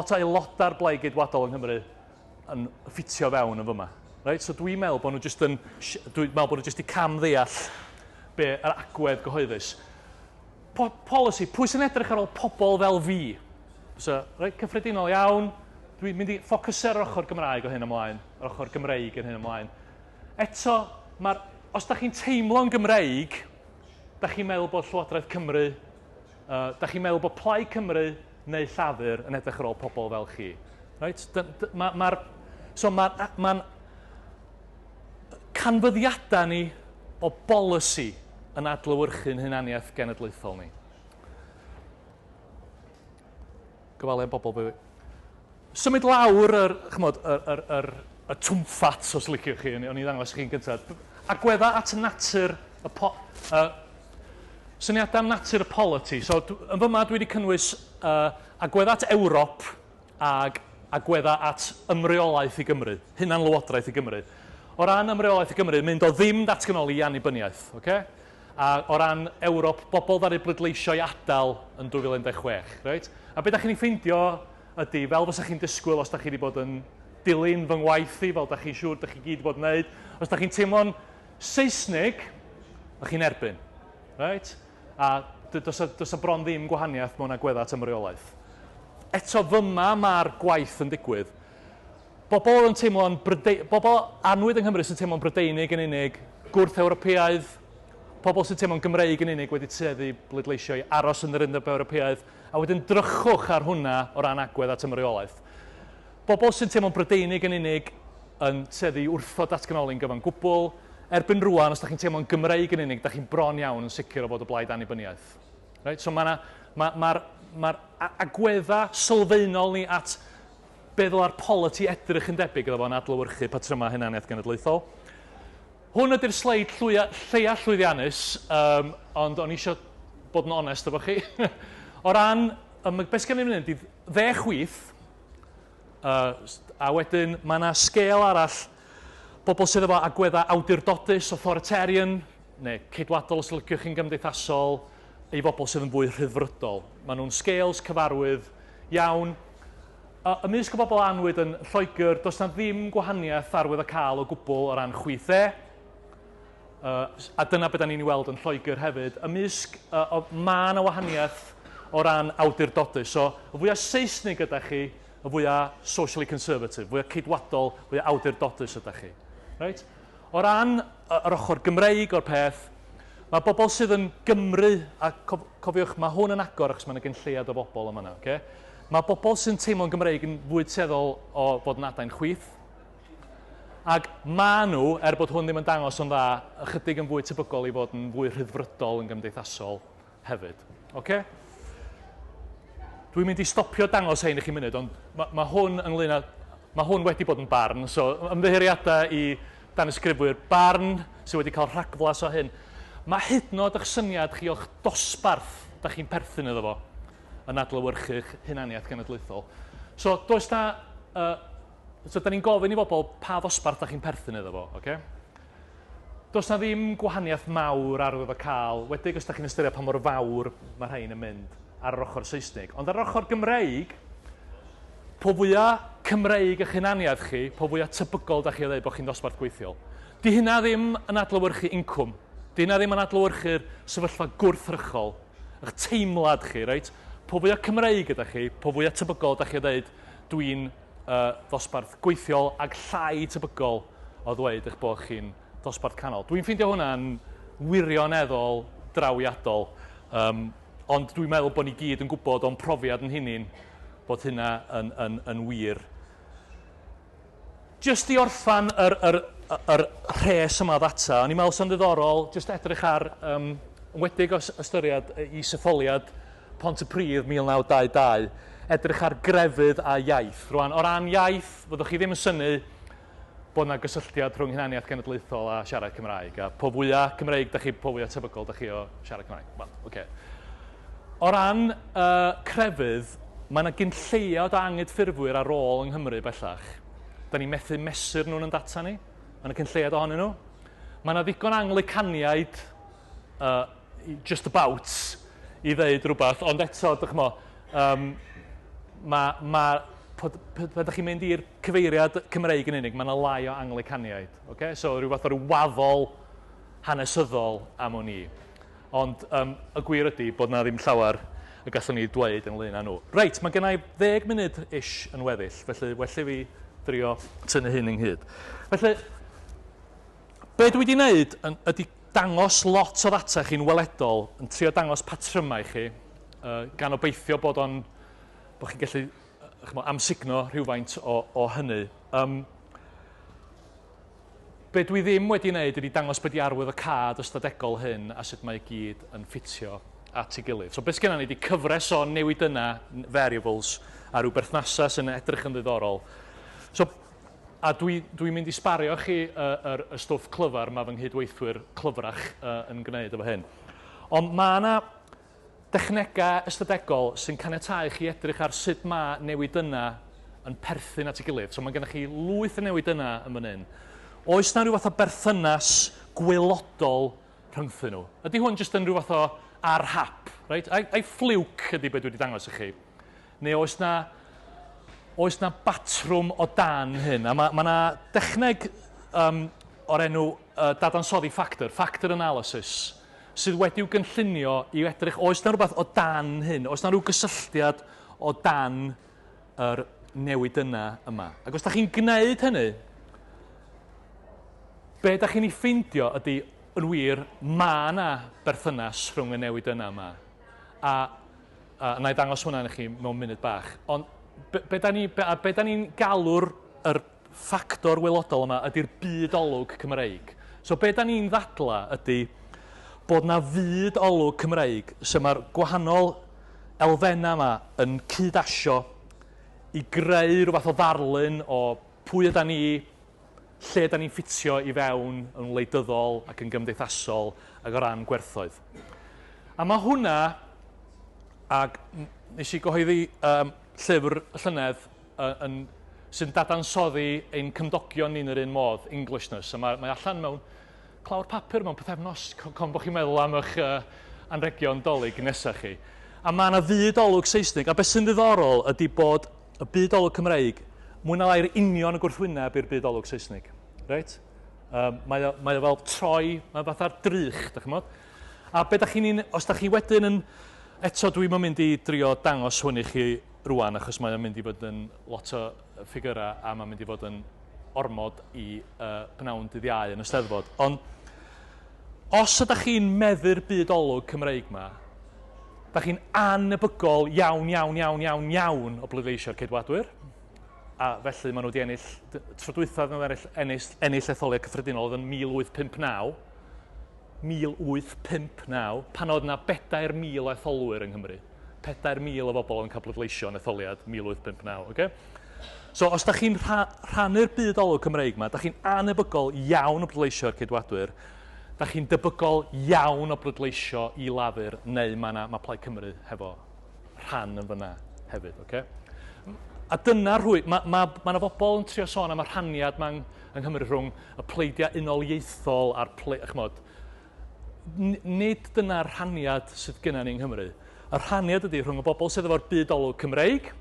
A: aelodau'r blaid geidwadol yng Nghymru yn ffitio fewn yn fyma. Right? So dwi'n meddwl bod nhw jyst i camddeall be yr agwedd gyhoeddus. Policy, pwy sy'n edrych ar ôl pobl fel fi? So, reit, cyffredinol iawn, dwi'n mynd i ffocysu ar yr ochr Gymraeg o hyn ymlaen, yr ochr Gymreig yn hyn ymlaen. Eto, os da chi'n teimlo'n Gymreig, da chi'n meddwl bod Llywodraeth Cymru, da chi'n meddwl bod Plaid Cymru neu Llafur yn edrych ar ôl pobl fel chi. Right? Mae'n canfyddiadau ni o bolisi yn adlewyrchu'n hunaniaeth genedlaethol ni. Gyfaliau'n bobl bywyd. Symud lawr y twmffat, os liciwch chi, o'n i ddangos chi'n gyntaf. Agweddau at natur syniadau am natur y polity. So, yn fyma dwi wedi cynnwys agweddau at Ewrop ag agweddau at ymreolaeth i Gymru, hunan-lywodraeth i Gymru. O ran ymreolaeth i Gymru, mynd o ddim datganoli i annibyniaeth. Okay? A o ran Ewrop, bobl ddaru bleidleisio i adael yn 2016. Right? A beth da chi'n ei ffeindio ydy, fel fysa chi'n disgwyl os da chi wedi bod yn dilyn fy ngwaith i, fel da chi'n siŵr, da chi gyd bod yn wneud. Os da chi'n teimlo'n Saesnig, da chi'n erbyn. Right? A does y bron ddim gwahaniaeth mewn agweddau tymreolaeth. Eto fyma mae'r gwaith yn digwydd. Bobl anwyd yng Nghymru sy'n teimlo'n Brydeinig yn unig, gwrth Ewropeaidd, pobl sy'n teimlo'n Gymreig yn unig wedi tueddu bleidleisio i aros yn yr Undeb Ewropeaidd, a wedyn drychwch ar hwnna o ran agwedd a tymreolaeth. Bobl sy'n teimlo'n Brydeinig yn unig yn tueddu wrthod datganoli'n gyfan gwbl, erbyn rwan, os da chi'n teimlo'n Gymreig yn unig, da chi'n bron iawn yn sicr o fod o blaid annibyniaeth. Right? So mae'r agweddau sylfaenol ni at be ddylai'r politi edrych yn debyg iddo fo'n adlewyrchu patrymau hunaniaeth genedlaethol. Hwn ydy'r sleid lleia llwyddiannus, ond o'n i eisiau bod yn onest efo chi. O ran, beth gen i'n mynd i 10 chwith, a wedyn mae yna sgêl arall bobl sydd efo agweddau awdurdodus, authoritarian, neu ceidwadol os liciwch chi'n gymdeithasol, i bobl sydd yn fwy rhyddfrydol. Maen nhw'n sgêls cyfarwydd iawn. Ymysg o bobl anwyd yn Lloegr, does na ddim gwahaniaeth arwydd a cael o gwbl o ran chwith e. A dyna beth da ni'n ei weld yn Lloegr hefyd. Ymysg, mae yna wahaniaeth o ran awdurdodus. So, y fwyaf Saesnig ydych chi, y fwyaf socially conservative, fwyaf ceidwadol, fwyaf awdurdodus ydych chi. Right? O ran yr ochr Gymreig o'r peth, mae bobl sydd yn Gymru, a cofiwch, mae hwn yn agor achos mae yna gynlleiad o bobl yma. Okay? Mae bobl sy'n teimlo'n Gymreig yn fwy tueddol o fod yn adain chwith. Ac mae nhw, bod hwn ddim yn dangos o'n dda, ychydig yn fwy tebygol i fod yn fwy rhyddfrydol yn gymdeithasol hefyd. Okay? Dwi'n mynd i stopio dangos hein i chi munud, ond mae hwn ynglyn â... Mae hwn wedi bod yn barn, so ymddiheuriadau i danysgrifwyr barn sydd wedi cael rhagflas o hyn. Mae hyd yn oed eich syniad chi o'ch dosbarth da chi'n perthyn iddo fo yn adlewyrchu'ch hunaniaeth genedlaethol. So, does na... so, da ni'n gofyn i bobl pa ddosbarth da chi'n perthyn iddo fo, okay? Does na ddim gwahaniaeth mawr arwydd o cael, wedig os da chi'n ystyried pa mor fawr mae rhain yn mynd ar yr ochr Saesnig. Ond ar yr ochr Gymreig, po fwyaf Cymreig eich hunaniaeth chi, po fwyaf tebygol da chi o ddeud bod chi'n dosbarth gweithiol. Di hynna ddim yn adlewyrchu incwm. Di hynna ddim yn adlewyrchu'r sefyllfa gwrthrychol. Eich teimlad chi, reit? Po fwyaf Cymreig ydych chi, po fwyaf tebygol da chi o ddeud dwi'n dosbarth gweithiol ag llai tebygol o ddweud eich bod chi'n dosbarth canol. Dwi'n ffeindio hwnna'n wirioneddol drawiadol, ond dwi'n meddwl bod ni gyd yn gwybod o'n profiad yn hunin bod hynna yn wir. Jyst i orffan yr rhes yma ddata, o'n i'n meddwl sy'n ddiddorol, jyst edrych ar wedig o ystyried i etholiad Pontypridd 1922, edrych ar grefydd a iaith. Rwan, o ran iaith, fyddwch chi ddim yn synnu bod yna gysylltiad rhwng hunaniaeth genedlaethol a siarad Cymraeg. A po fwyaf Cymreig, po fwyaf tebygol da chi o siarad Cymraeg. Well, okay. O ran crefydd, mae yna gynlleiad o angydffurfwyr ar ôl yng Nghymru bellach. Da ni'n methu mesur nhw'n yn data ni. Mae yna gynlleiad ohonyn nhw. Mae yna ddigon Anglicaniaid just about i ddeud rhywbeth, ond eto, dych mo, pe da chi'n mynd i'r cyfeiriad Cymreig yn unig, mae yna lai o Anglicaniaid. Okay? So, rhyw fath o ryw waddol hanesyddol am o'n i. Ond y gwir ydy bod na ddim llawer y gallwn ni dweud ynglyn â nhw. Reit, mae gennau 10 munud ish yn weddill, felly well i fi drio tynnu hyn ynghyd. Felly, be dwi wedi wneud ydy dangos lot o ddata chi'n weledol, yn trio dangos patrymau chi, gan obeithio bod chi'n gallu amsugno rhywfaint o hynny. Be dwi ddim wedi wneud ydy dangos beth i arwydd o cad ystadegol hyn a sut mae i gyd yn ffitio at ei gilydd. So beth sgenna ni ydy cyfres o newidynau, variables, a rhyw berthnasau sy'n edrych yn ddiddorol. So, a dwi'n mynd i sbario chi y stwff clyfar mae fy nghydweithwyr clyfrach yn gwneud efo hyn. Ond mae yna dechnegau ystadegol sy'n caniatáu chi edrych ar sut mae newidynau yn perthyn at ei gilydd. So mae gennych chi lwyth o newidynau yn fan hyn. Oes na rhyw fath o berthynas gwylodol rhyngthyn nhw? Ydy hwn jyst yn rhyw fath o ar hap, right? Ai ffliwc ydy beth dwi wedi dangos i chi? Neu oes na oes na batrwm o dan hyn. A mae yna dechneg o'r enw dadansoddi factor analysis, sydd wedi'w gynllunio i edrych, oes na rhywbeth o dan hyn, oes na rhyw gysylltiad o dan yr newidynau yma. Ac os da chi'n gwneud hynny, be da chi'n ei ffeindio ydy, yn wir, mae yna berthynas rhwng y newidynau yma. A na i ddangos hwnna i chi mewn munud bach. Ond be da ni'n galw'r ffactor weilodol yma ydy'r byd olwg Cymreig. So be da ni'n ddadla ydy bod na fyd olwg Cymreig, sy'n mae'r gwahanol elfennau yma yn cydasio i greu rhywbeth o ddarlun o pwy yda ni, lle da ni'n ffitio i fewn yn wleidyddol ac yn gymdeithasol ac o ran gwerthoedd. A mae hwnna, ac nes i gyhoeddi llyfr y llynedd sy'n dadansoddi ein cymdogion ni'n yr un modd, Englishness. A mae allan mewn clawr papur mewn pythefnos, con bod chi'n meddwl am eich anregion dolyg nesaf chi. A mae yna fyd olwg Saesnig, a beth sy'n ddiddorol ydy bod y byd olwg Cymreig mwy na lai'r union y gwrthwyneb i'r byd olwg Saesnig. Right? Mae o fel troi, mae fatha'r drych, da chi'n modd. A be da chi'n, os da chi wedyn yn, eto dwi'n mynd i drio dangos hwn i chi rwan, achos mae'n mynd i fod yn lot o ffigurau a mae'n mynd i fod yn ormod i pnawn dydd Iau yn Eisteddfod. Ond os ydych chi'n meddu'r byd olwg Cymreig yma, ydych chi'n anebygol iawn o bleidleisio'r ceidwadwyr, a felly maen nhw wedi ennill, tro dwythaf nhw ennill etholiad cyffredinol oedd yn 1859, 1859, pan oedd yna 4,000 o etholwyr yng Nghymru. 4,000 o bobl yn cael bleidleisio yn etholiad 1859, okay? So, os da chi'n rhannu'r byd olwg Cymreig yma, da chi'n anebygol iawn o bleidleisio'r ceidwadwyr, da chi'n debygol iawn o bleidleisio i Llafur, neu mae Plaid Cymru hefo rhan yn fyna hefyd, okay? A dyna rhwy, mae yna bobl yn trio sôn am y rhaniad yng Nghymru rhwng y pleidiau unoliaethol a'r chmod. Nid dyna'r rhaniad sydd gennym ni yng Nghymru. Y rhaniad ydy rhwng y bobl sydd efo'r byd olwg Cymreig,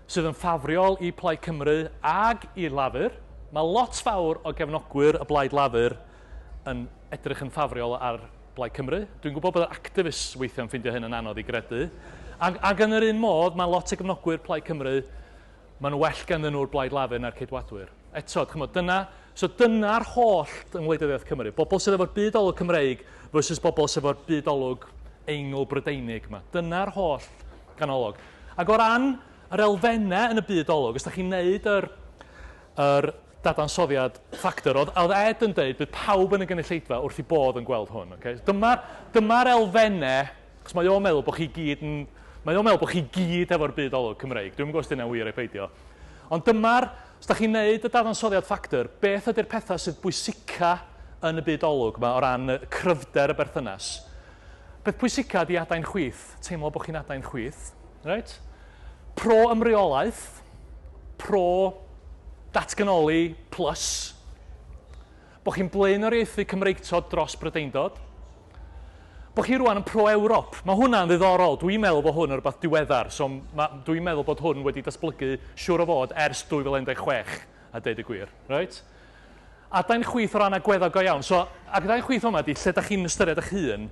A: sydd yn ffafriol i Plaid Cymru ag i Llafur. Mae lot fawr o gefnogwyr y Blaid Llafur yn edrych yn ffafriol ar Blaid Cymru. Dwi'n gwybod bod yr activists weithiau'n ffeindio hyn yn anodd i gredu. Ac yn yr un modd, mae lot o gefnogwyr Plaid Cymru, maen nhw well ganddyn nhw'r Blaid Llafur na'r ceidwadwyr. Eto, dyna'r holl yng Ngwleidyddiaeth Cymru. Bobl sydd efo'r byd olwg Cymreig versus bobl sydd efo'r byd olwg Eingl Brydeinig yma. Dyna'r holl ganolog. Ac o ran yr elfennau yn y byd olwg, os da chi'n neud yr dadansoddiad ffactor, oedd Ed yn dweud bydd pawb yn y gynulleidfa wrth i bodd yn gweld hwn. Okay? Dyma'r elfennau, chos mae o'n meddwl bod chi gyd yn... Mae o'n meddwl bod chi gyd efo'r byd olwg Cymreig. Dwi'n gwybod os dyna'n wir ei peidio. Ond os da chi'n neud y dadansoddiad ffactor, beth ydy'r pethau sydd bwysica yn y byd olwg yma o ran y cryfder y berthynas? Beth pwysica ydy adain chwith. Teimlo bod chi'n adain chwith. Right? Pro ymreolaeth, pro datganoli plus, bod chi'n blaenoriaethu Cymreigtod dros Brydeindod, bod chi rwan yn pro-Ewrop. Mae hwnna'n ddiddorol. Dwi'n meddwl bod hwn yn rhywbeth diweddar. So dwi'n meddwl bod hwn wedi datblygu siŵr o fod ers 2016, a deud y gwir. Right? Adain chwith o ran agweddau go iawn. So, ac adain chwith yma di, lle da chi'n ystyried eich hun,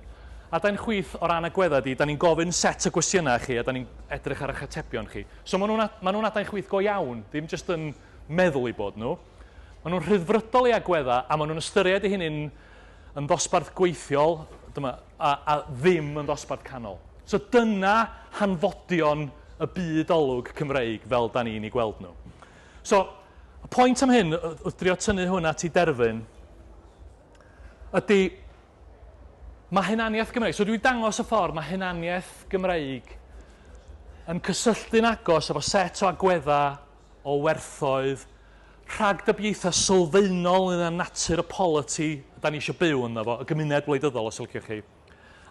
A: adain chwith o ran agweddau di, da ni'n gofyn set o gwestiynau chi, a da ni'n edrych ar eich atebion chi. So, maen nhw'n adain chwith go iawn, ddim jyst yn meddwl i bod nhw. Maen nhw'n rhyddfrydol i agweddau, a maen nhw'n ystyried i hynny'n yn ddosbarth gweithiol, a ddim yn ddosbarth canol. So dyna hanfodion y byd olwg Cymreig fel da ni'n ei gweld nhw. So, y pwynt am hyn, wrth drio tynnu hwnna ti derfyn, ydy, mae hunaniaeth Gymreig, so dwi'n dangos y ffordd mae hunaniaeth Gymreig yn cysylltu'n agos efo set o agweddau o werthoedd, rhagdybiaethau sylfaenol yn y natur y polity da ni eisiau byw ynddo fo, y gymuned wleidyddol os liciwch chi,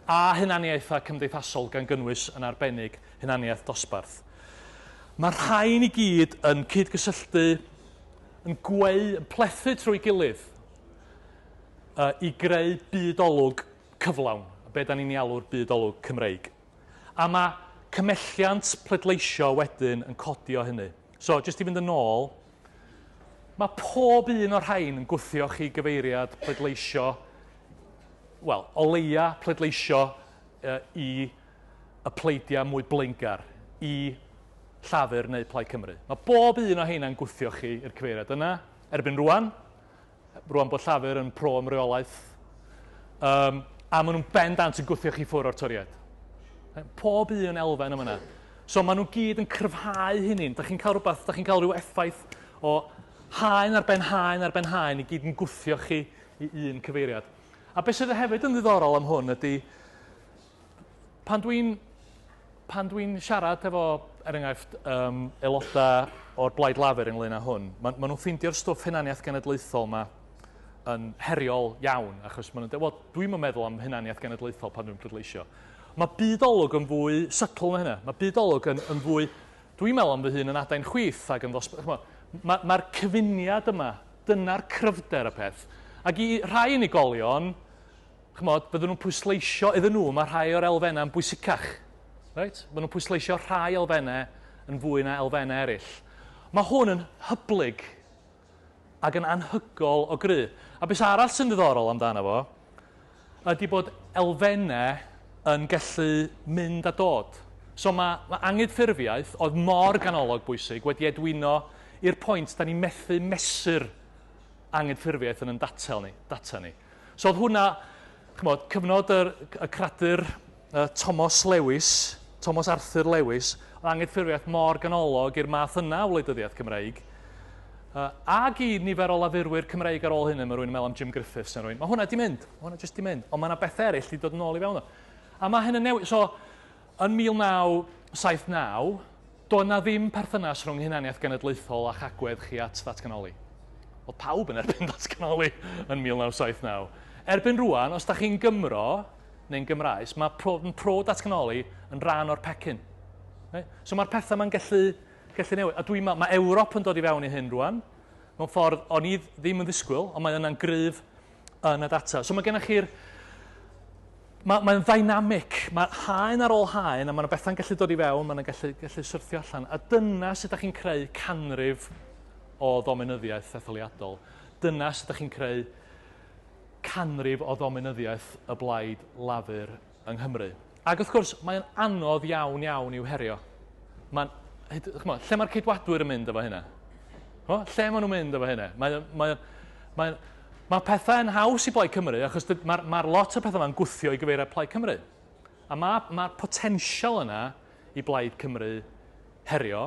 A: a hunaniaethau cymdeithasol gan gynnwys yn arbennig hunaniaeth dosbarth. Mae rhain i gyd yn cydgysylltu, yn plethu trwy gilydd i greu byd olwg cyflawn, be da ni'n alw'r byd olwg Cymreig. A mae cymelliant pleidleisio wedyn yn codi o hynny. So, jyst i fynd yn ôl, mae pob un o'r rhain yn gwthio chi gyfeiriad pleidleisio, wel, o leia pleidleisio i y pleidiau mwy blaengar, i Llafur neu Plaid Cymru. Mae bob un o heina'n gwthio chi i'r cyfeiriad yna, erbyn rwan bod Llafur yn pro ymreolaeth, a maen nhw'n bendant yn gwthio chi ffwrdd o'r toriad. Pob un elfen yma yna. So maen nhw gyd yn cryfhau hynny'n. Da chi'n cael rhywbeth, da chi'n cael rhyw effaith o haen ar ben haen ar ben haen i gyd yn gwthio chi i un cyfeiriad. A beth sydd hefyd yn ddiddorol am hwn ydy, pan dwi'n siarad efo, er enghraifft, aelodau o'r Blaid Lafur ynglyn â hwn, maen nhw'n ffeindio'r stwff hunaniaeth genedlaethol yma yn heriol iawn, achos maen nhw'n dweud, wel, dwi'n meddwl am hunaniaeth genedlaethol pan dwi'n pleidleisio. Mae bydolwg yn fwy sytl na hynna. Mae bydolwg yn fwy, dwi'n meddwl am fy hun yn adain chwith ac yn mae'r cyfuniad yma, dyna'r cryfder y peth. Ac i rhai unigolion, bydden nhw'n pwysleisio iddyn nhw, mae rhai o'r elfennau yn bwysicach. Right? Bydden nhw'n pwysleisio rhai elfennau yn fwy na elfennau eraill. Mae hwn yn hyblyg ac yn anhygol o gry. A beth arall sy'n ddiddorol amdano fo, ydy bod elfennau yn gallu mynd a dod. So mae angydffurfiaeth oedd mor ganolog bwysig wedi edwyno i'r pwynt da ni'n methu mesur angydffurfiaeth yn ein data ni. So oedd hwnna, cyfnod y cradur Thomas Arthur Lewis, oedd angydffurfiaeth mor ganolog i'r math yna o wleidyddiaeth Cymreig, ac i nifer o lafurwyr Cymreig ar ôl hynny, mae rhywun yn meddwl am Jim Griffiths neu rhywun. Mae hwnna di mynd, ond mae yna beth eraill di dod yn ôl i fewn o. A mae hyn yn newid. So, yn 1979, doedd na ddim perthynas rhwng hunaniaeth genedlaethol a chagwedd chi at ddatganoli. Oedd pawb yn erbyn ddatganoli yn 1979. Erbyn rwan, os da chi'n Gymro neu'n Gymraes, mae pro ddatganoli yn rhan o'r pecyn. So mae'r pethau yma'n gallu newid. A mae Ewrop yn dod i fewn i hyn rwan. Mewn ffordd, o'n i ddim yn ddisgwyl, ond mae yna'n gryf yn y data. So mae gennych chi'r Mae'n ddynamic, mae haen ar ôl haen, a mae'n bethau'n gallu dod i fewn, mae'n gallu syrthio allan. A dyna sut ydych chi'n creu canrif o ddomenyddiaeth etholiadol. Dyna sut ydych chi'n creu canrif o ddomenyddiaeth y Blaid Lafur yng Nghymru. Ac wrth gwrs, mae'n anodd iawn i'w herio. Lle mae'r ceidwadwyr yn mynd efo hynna? Lle maen nhw'n mynd efo hynna? Mae pethau yn haws i Blaid Cymru, achos mae'r lot o pethau yma'n gwthio i gyfeiriad Plaid Cymru. A mae'r potensial yna i Blaid Cymru herio,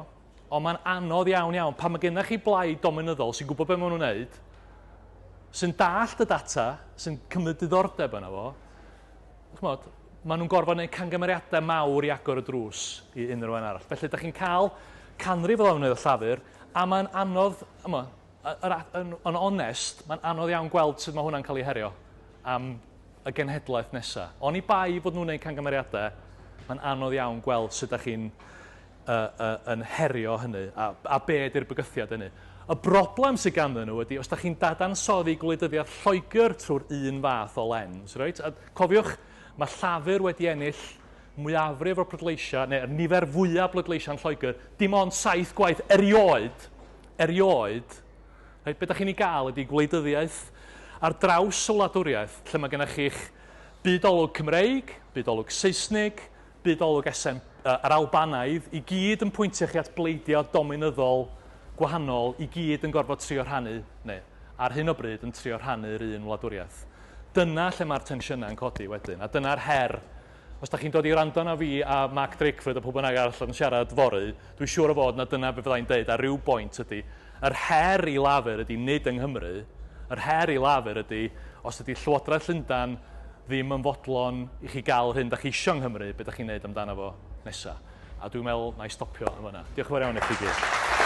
A: ond mae'n anodd iawn. Pan mae gennych chi blaid dominyddol sy'n gwybod beth maen nhw'n wneud, sy'n dallt y data, sy'n cymryd diddordeb yna fo, maen nhw'n gorfod gwneud camgymeriadau mawr i agor y drws i unrhyw un arall. Felly, ydych chi'n cael canrif o ddefnydd y llafur, a mae'n anodd, yn onest, mae'n anodd iawn gweld sut mae hwnna'n cael ei herio am y genhedlaeth nesaf. Oni bai fod nhw'n gwneud camgymeriadau, mae'n anodd iawn gweld sut ydych chi'n yn herio hynny, a be ydy'r bygythiad hynny. Y broblem sydd ganddyn nhw ydy, os ydych chi'n dadansoddi gwleidyddiaeth Lloegr trwy'r un fath o lens, right? A cofiwch, mae Llafur wedi ennill mwyafrif o'r pleidleisiau, neu'r nifer fwyaf pleidleisiau yn Lloegr, dim ond 7 gwaith erioed, be da chi'n ei gael ydy gwleidyddiaeth ar draws y wladwriaeth, lle mae gennych chi'ch bydolwg Cymreig, bydolwg Saesnig, bydolwg yr Albanaidd, i gyd yn pwyntio chi at bleidio dominyddol gwahanol, i gyd yn gorfod trio rhannu, neu ar hyn o bryd yn trio rhannu'r un wladwriaeth. Dyna lle mae'r tensiynau yn codi wedyn, a dyna'r her. Os da chi'n dod i rando na fi a Mark Drakeford a pob bynnag arall yn siarad fory, dwi'n siŵr o fod na dyna beth fyddai'n deud ar ryw bwynt ydy, yr her i Lafur ydy nid yng Nghymru, yr her i Lafur ydy, os ydy Llywodraeth Llundain ddim yn fodlon i chi gael hyn da chi isio yng Nghymru, beth da chi'n neud amdano fo nesaf. A dwi'n meddwl na i stopio yn fyna. Diolch yn fawr iawn i chi gyd.